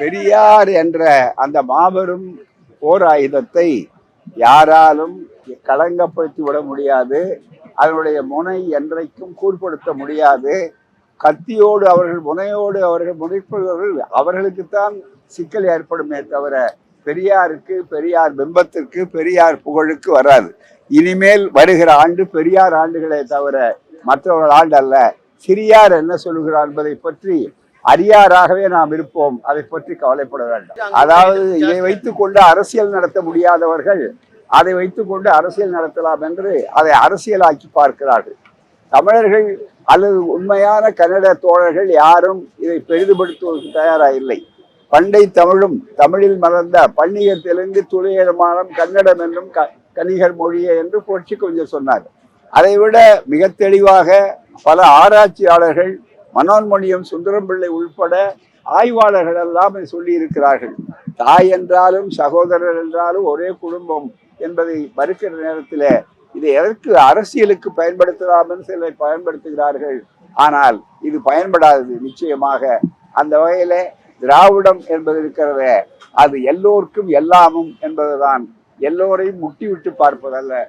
பெரியார் என்ற அந்த மாபெரும் போர் ஆயுதத்தை யாராலும் களங்கப்படுத்தி விட முடியாது. அதனுடைய முனை என்றைக்கும் கூர்படுத்த முடியாது. கத்தியோடு அவர்கள் முனையோடு அவர்கள் முனைப்பவர்கள் அவர்களுக்குத்தான் சிக்கல் ஏற்படுமே தவிர பெரியாருக்கு, பெரியார் பிம்பத்திற்கு, பெரியார் புகழுக்கு வராது. இனிமேல் வருகிற ஆண்டு பெரியார் ஆண்டுகளே தவிர மற்றவர்கள் ஆண்டு அல்ல. சிறியார் என்ன சொல்லுகிறார் என்பதை பற்றி அரியாராகவே நாம் இருப்போம். அதை பற்றி கவலைப்பட வேண்டாம். அதாவது இதை வைத்துக் கொண்டு அரசியல் நடத்த முடியாதவர்கள் அதை வைத்துக் கொண்டு அரசியல் நடத்தலாம் என்று அதை அரசியலாக்கி பார்க்கிறார்கள். தமிழர்கள் அல்லது உண்மையான கன்னட தோழர்கள் யாரும் இதை பெரிதுபடுத்துவதற்கு தயாராக இல்லை. பண்டை தமிழும் தமிழில் மலர்ந்த பன்னிகர் தெலுங்கு துளையமானம் கன்னடம் என்றும் கனிகர் மொழியே என்று போற்றி கொஞ்சம் சொன்னார். அதைவிட மிக தெளிவாக பல ஆராய்ச்சியாளர்கள் மனோன்மணியம் சுந்தரம் பிள்ளை உள்பட ஆய்வாளர்கள் எல்லாம் சொல்லி இருக்கிறார்கள். தாய் என்றாலும் சகோதரர் என்றாலும் ஒரே குடும்பம் என்பதை மறுக்கிற நேரத்தில் இதை எதற்கு அரசியலுக்கு பயன்படுத்தலாம் என்று சிலரை பயன்படுத்துகிறார்கள். ஆனால் இது பயன்படாதது நிச்சயமாக. அந்த வகையில திராவிடம் என்பது இருக்கிறத அது எல்லோருக்கும் எல்லாமும் என்பதுதான். எல்லோரையும் முட்டி விட்டு பார்ப்பதல்ல.